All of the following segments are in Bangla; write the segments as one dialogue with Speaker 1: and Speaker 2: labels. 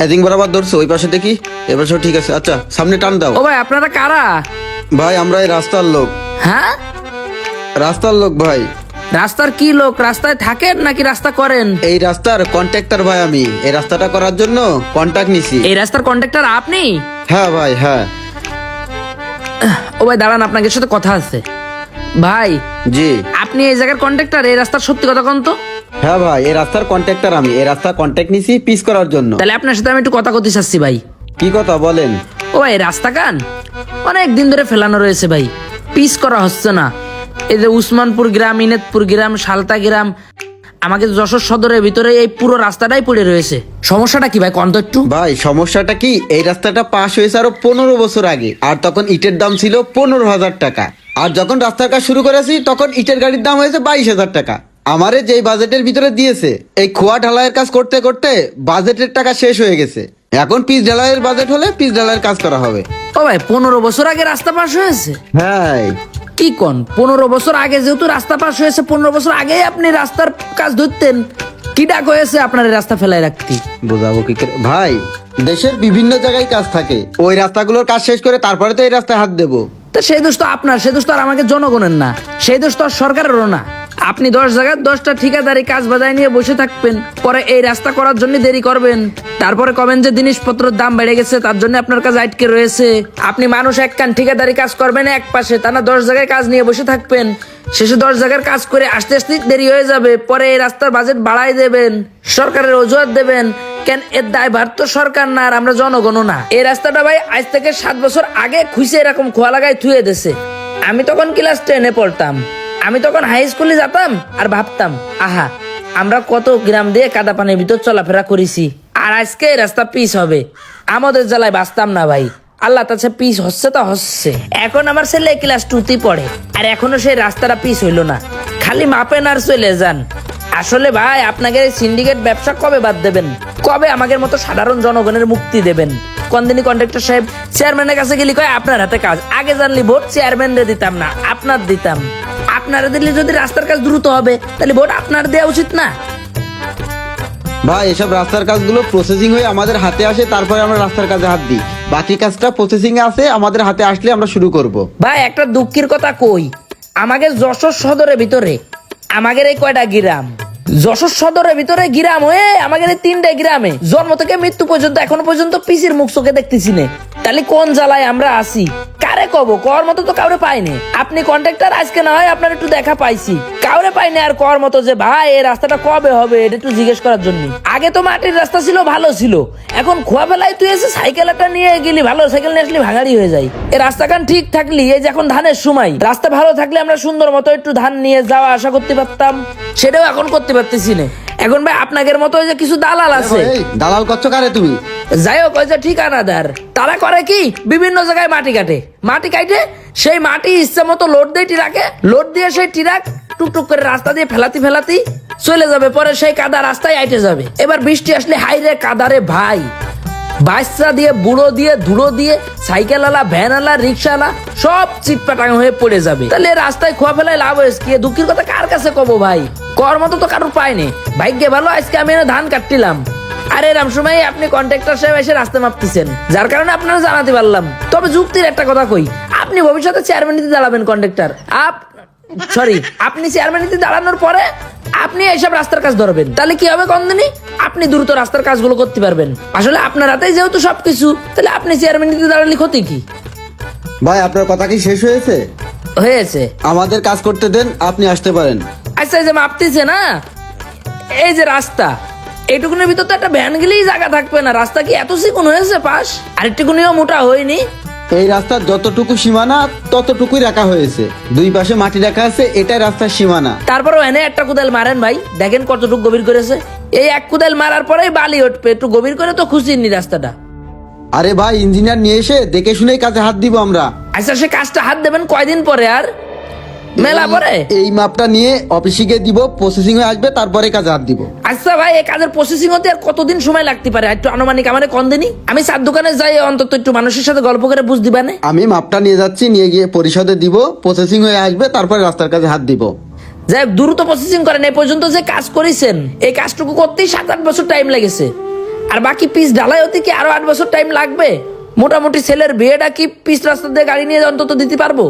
Speaker 1: এদিন বরাবর ধরছো, ওই পাশে দেখি, এবার সব ঠিক আছে। আচ্ছা সামনে টান দাও।
Speaker 2: ও ভাই আপনারা কারা?
Speaker 1: ভাই আমরা এই রাস্তার লোক।
Speaker 2: হ্যাঁ,
Speaker 1: রাস্তার লোক ভাই।
Speaker 2: রাস্তার কি লোক? রাস্তায় থাকেন নাকি রাস্তা করেন?
Speaker 1: এই রাস্তার কন্ট্রাক্টর ভাই, আমি এই রাস্তাটা করার জন্য কন্ট্রাক্ট নিছি।
Speaker 2: এই রাস্তার কন্ট্রাক্টর আপনি?
Speaker 1: হ্যাঁ ভাই হ্যাঁ।
Speaker 2: ও ভাই দাঁড়ান, আপনাদের সাথে কথা আছে। ভাই
Speaker 1: জি।
Speaker 2: আপনি এই জায়গার কন্ট্রাক্টর? এই রাস্তার সত্যি কথা কোন তো?
Speaker 1: হ্যাঁ ভাই, এই রাস্তার কন্ট্রাক্টর আমি। এই রাস্তার কন্ট্রাক্ট নিছি পিস করার জন্য।
Speaker 2: তাহলে আপনার সাথে আমি একটু কথা কইতে চাচ্ছি ভাই।
Speaker 1: কি কথা বলেন?
Speaker 2: ও ভাই রাস্তা কান অনেক দিন ধরে ফেলানো রয়েছে ভাই, পিস করা হচ্ছে না। এই যে উসমানপুর গ্রাম, ইনেতপুর গ্রাম, সালতা গ্রাম, আমাকে যশোর সদরের ভিতরে এই পুরো রাস্তাটাই পড়ে রয়েছে। সমস্যাটা কি ভাই কোন তো একটু?
Speaker 1: ভাই সমস্যাটা কি, এই রাস্তাটা পাস হয়েছে আরো 15 বছর আগে, আর তখন ইটের দাম ছিল 15,000 টাকা। আর যখন রাস্তার কাজ শুরু করেছি তখন ইটের গাড়ির দাম হয়েছে 22,000 টাকা। আমারে যেই বাজেটের ভিতরে দিয়েছে, এই খোয়া ঢালাইয়ের কাজ করতে করতে বাজেটের টাকা শেষ হয়ে গেছে। এখন পিচ ঢালাইয়ের বাজেট হলে পিচ ঢালাইয়ের কাজ করা হবে।
Speaker 2: ও ভাই 15 বছর আগে রাস্তা পাস হয়েছে?
Speaker 1: হ্যাঁ।
Speaker 2: কি কোন? 15 বছর আগে যেহেতু রাস্তা পাস হয়েছে, 15 বছর আগেই আপনি রাস্তার কাজ ধরতেন। কি ডাক হয়েছে আপনার এই রাস্তা ফেলায় রাখতে?
Speaker 1: বোঝাবো কি করে ভাই, দেশের বিভিন্ন জায়গায় কাজ থাকে, ওই রাস্তাগুলোর কাজ শেষ করে তারপরে তো এই রাস্তায় হাত দেবো।
Speaker 2: তো সেই দোষ তো আপনার, সেই দোষ তো আর আমাকে জনগণের না, সেই দোষ তো আর সরকারেরও না। আপনি 10 জায়গায় 10টা ঠিকাদারি কাজ বাজায় নিয়ে বসে থাকবেন, পরে এই রাস্তা করার জন্য দেরি করবেন, তারপরে কবেন যে জিনিসপত্রের দাম বেড়ে গেছে তার জন্য আপনার কাজ আটকে রয়েছে। আপনি মানুষ এক কান ঠিকাদারি কাজ করবেন এক পাশে, তা না 10 জায়গায় কাজ নিয়ে বসে থাকবেন। শেষে 10 জায়গার কাজ করে আস্তে আস্তে দেরি হয়ে যাবে, পরে এই রাস্তার বাজেট বাড়াই দেবেন, সরকারের অজুহাত দেবেন। কেন? এর দায়ভার তো সরকার না, আর আমরা জনগণও না। এই রাস্তাটা ভাই আজ থেকে 7 বছর আগে খুঁজে এরকম খোয়া লাগাই থুয়ে দিছে। আমি তখন ক্লাস 10-এ পড়তাম, আমি তখন হাই স্কুলে যেতাম আর ভাবতাম, আহা আমরা কত গ্রাম দিয়ে কাদা পানির ভিতর চলাফেরা করেছি, আর আজকে এই রাস্তা পিস হবে। আমাদের জ্বালায় বাঁচতাম না ভাই। আল্লাহ তাছে পিস হচ্ছে তা হচ্ছে। এখন আমার ছেলে ক্লাস 2-তে পড়ে, আর এখনো সেই রাস্তাটা পিস হইলো না। খালি মাপেন আর চলে যান। আসলে ভাই আপনাকে সিন্ডিকেট ব্যবসা কবে বাদ দেবেন? কবে আমাদের মতো সাধারণ জনগণের মুক্তি দেবেন? কোনদিনই কন্ট্রাক্টর সাহেব চেয়ারম্যানের কাছে গেলি কয় আপনার হাতে কাজ। আগে জানলি ভোট চেয়ারম্যানরে দিতাম না, আপনার দিতাম। আপনারা দিলে যদি রাস্তার কাজ দ্রুত হবে, তাহলে ভোট আপনার দেওয়া উচিত না?
Speaker 1: ভাই এসব রাস্তার কাজগুলো প্রসেসিং হয়ে আমাদের হাতে আসে, তারপরে আমরা রাস্তার কাজে হাত দিই। বাকি কাজটা প্রসেসিং এ আছে, আমাদের হাতে আসলে আমরা শুরু করব।
Speaker 2: ভাই একটা দুঃখের কথা কই, আমাদের যশোর সদরের ভিতরে আমাদের এই কয়টা গ্রাম, যশোর সদরের ভিতরে গ্রাম হয়ে আমাদের এই 3টে গ্রামে জন্ম থেকে মৃত্যু পর্যন্ত এখনো পর্যন্ত পিসির মুখ চোখে দেখতেছি না। তাহলে কোন জ্বালায় আমরা আছি? কারে কব? কর মতো তো কাউরে পাইনি। আপনি কন্ট্রাক্টর, আজকে না হয় আপনার একটু দেখা পাইছি, কাউরে পাইনি আর কর মতো যে ভাই এই রাস্তাটা কবে হবে এটা একটু জিজ্ঞেস করার জন্য। আগে তো মাটির রাস্তা ছিল, ভালো ছিল, এখন খোয়া বেলায় তুই এসে সাইকেলটা নিয়ে গেলি, ভালো সাইকেল নিয়ে আসলে ভাঙাড়ি হয়ে যায়। এই রাস্তাখান ঠিক থাকলি, এই যে এখন ধানের সময়, রাস্তা ভালো থাকলে আমরা সুন্দর মতো একটু ধান নিয়ে যাওয়া আসা করতে পারতাম, সেটাও এখন করতে পারতেছি না। এখন ভাই আপনাদের মতো যে কিছু দালাল আছে,
Speaker 1: এই, দালাল করছো কারে তুমি?
Speaker 2: যাই হোক ওই যে ঠিকানাদার, তারা করে কি বিভিন্ন জায়গায় মাটি কাটে, মাটি কাটে সেই মাটি ইচ্ছে মতো লোড দিয়ে ট্রাকে, লোড দিয়ে সেই ট্রাক টুকটুক করে রাস্তা দিয়ে ফেলাতি ফেলাতি চলে যাবে, পরে সেই কাদা রাস্তায় আইটে যাবে। এবার বৃষ্টি আসলে হাইরে কাদারে ভাই, বাচ্চা দিয়ে বুড়ো দিয়ে ধুলো দিয়ে সাইকেল আলা, ভ্যান আলা, রিক্সা আলা সব চিটপাটাং হয়ে পড়ে যাবে। তাহলে রাস্তায় খোয়া ফেলায় লাভ হয়েছে কি? দুঃখের কথা কার কাছে কব ভাই? কর মতো তো কারোর পাইনি। ভাগ্যে ভালো আজকে আমি ধান কাটছিলাম, আর এরম সময় আপনি কন্ট্রাক্টর সাহেব এসে রাস্তা মাপতেছেন, যার কারণে আপনারা জানাতে পারলাম। তবে যুক্তির একটা কথা কই, আপনি ভবিষ্যতে চেয়ারম্যানিতে দাঁড়াবেন কন্ট্রাক্টর, আপনি চেয়ারম্যানিতে দাঁড়ানোর পরে আপনি এইসব রাস্তার কাজ ধরবেন, তাহলে কি হবে? কোনদিনই আপনি দ্রুত রাস্তার কাজগুলো করতে পারবেন। আসলে আপনার হাতেই যেহেতু সবকিছু, তাহলে আপনি চেয়ারম্যানিতে দাঁড়ালে ক্ষতি কি?
Speaker 1: ভাই আপনার কথা কি শেষ হয়েছে?
Speaker 2: হয়েছে।
Speaker 1: আমাদের কাজ করতে দেন, আপনি আসতে পারেন।
Speaker 2: আচ্ছা এই যে মাপতেছে না, এই যে রাস্তা, এইটুকুনের ভিতর তো একটা ভ্যান গেলেই জায়গা থাকবে না। রাস্তা কি এত চিকন হয়েছে পাশ? আরেকটুকুনিও মোটা হয়নি।
Speaker 1: এই রাস্তার যতটুকু সীমানা ততটুকুই রাখা হয়েছে, দুই পাশে মাটি রাখা আছে, এটাই রাস্তার সীমানা।
Speaker 2: তারপরেও এনে একটা কোদাল মারেন ভাই, দেখেন কতটুকু গভীর করেছে। এই এক কোদাল মারার পরেই বালি উঠবে, একটু গভীর করে তো খুঁজিনি রাস্তাটা।
Speaker 1: আরে ভাই ইঞ্জিনিয়ার নিয়ে এসে দেখে শুনেই কাজে হাত দিব আমরা।
Speaker 2: আচ্ছা সে কাজটা হাত দেবেন কয়দিন পরে? আর মেলা পরে?
Speaker 1: এই মাপটা নিয়ে অফিসে গিয়ে দিব, প্রসেসিং হয়ে আসবে, তারপরে কাজে হাত দিব।
Speaker 2: আচ্ছা ভাই এই কাজের প্রসেসিং হতে আর কতদিন সময় লাগতে পারে? একটু আনুমানিক আমারে কোন দিনই, আমি চার দোকানে যাই অন্তত একটু মানুষের সাথে গল্প করে বুঝ দিবানে।
Speaker 1: আমি মাপটা নিয়ে যাচ্ছি, নিয়ে গিয়ে পরিশোধে দিব, প্রসেসিং হয়ে আসবে, তারপরে রাস্তার কাজে হাত দিব।
Speaker 2: যাই হোক দ্রুত প্রসেসিং করেন। এই পর্যন্ত যে কাজ করেছেন এই কাজটুকু করতেই 7-8 বছর টাইম লেগেছে। আর বাকি পিচ ঢালাই হতে কি আরো 8 বছর টাইম লাগবে? মোটামুটি ছেলের বিয়েটা কি পিচ রাস্তা দিয়ে গাড়ি নিয়ে অন্তত দিতে পারবো?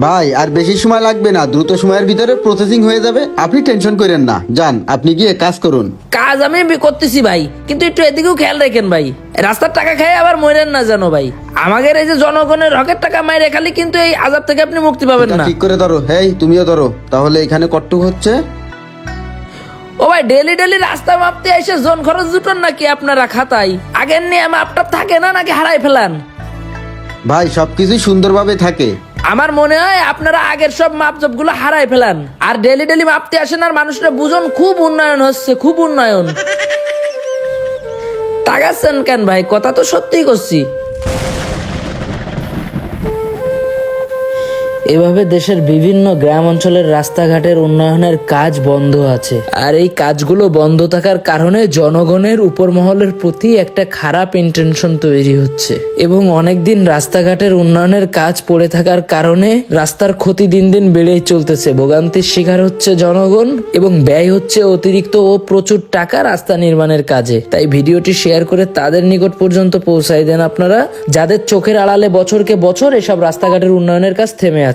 Speaker 1: ভাই আর বেশি সময় লাগবে না, দ্রুত সময়ের ভিতরে প্রসেসিং হয়ে যাবে, আপনি টেনশন করেন না। যান, আপনি গিয়ে কাজ করুন।
Speaker 2: কাজ আমি করতেছি ভাই, কিন্তু একটু এদিকেও খেয়াল রাখেন ভাই, রাস্তার টাকা খেয়ে আবার মরেন না জানো ভাই। আমাদের এই যে জনগণের হকের টাকা মাইরে খালি, কিন্তু এই আজাব থেকে আপনি মুক্তি পাবেন
Speaker 1: এটা
Speaker 2: না।
Speaker 1: ঠিক করে ধরো, হেই তুমিও ধরো। তাহলে এখানে কটটুক হচ্ছে।
Speaker 2: ও ভাই, ডেলি ডেলি রাস্তা মাপতে এসে জন খরচ জুটন নাকি আপনারা খাতায়? আগের নিয়ে মাপটা থাকে না নাকি হারাই ফেলান?
Speaker 1: ভাই সবকিছুই সুন্দরভাবে থাকে।
Speaker 2: আমার মনে হয় আপনারা আগের সব মাপজপ গুলো হারাই ফেলান, আর ডেলি ডেলি মাপতে আসেন। আর মানুষরা বুঝুন, খুব উন্নয়ন হচ্ছে, খুব উন্নয়ন। তাকাচ্ছেন কেন ভাই? কথা তো সত্যিই করছি। এভাবে দেশের বিভিন্ন গ্রাম অঞ্চলের রাস্তাঘাটের উন্নয়নের কাজ বন্ধ আছে, আর এই কাজগুলো বন্ধ থাকার কারণে জনগণের উপর মহলের প্রতি একটা খারাপ ইন্টেনশন তৈরি হচ্ছে, এবং অনেকদিন রাস্তাঘাটের উন্নয়নের কাজ পড়ে থাকার কারণে রাস্তার ক্ষতি দিন দিন বেড়েই চলতেছে। ভোগান্তির শিকার হচ্ছে জনগণ, এবং ব্যয় হচ্ছে অতিরিক্ত ও প্রচুর টাকা রাস্তা নির্মাণের কাজে। তাই ভিডিওটি শেয়ার করে তাদের নিকট পর্যন্ত পৌঁছায় দেন আপনারা, যাদের চোখের আড়ালে বছরকে বছর এসব রাস্তাঘাটের উন্নয়নের কাজ থেমে আছে।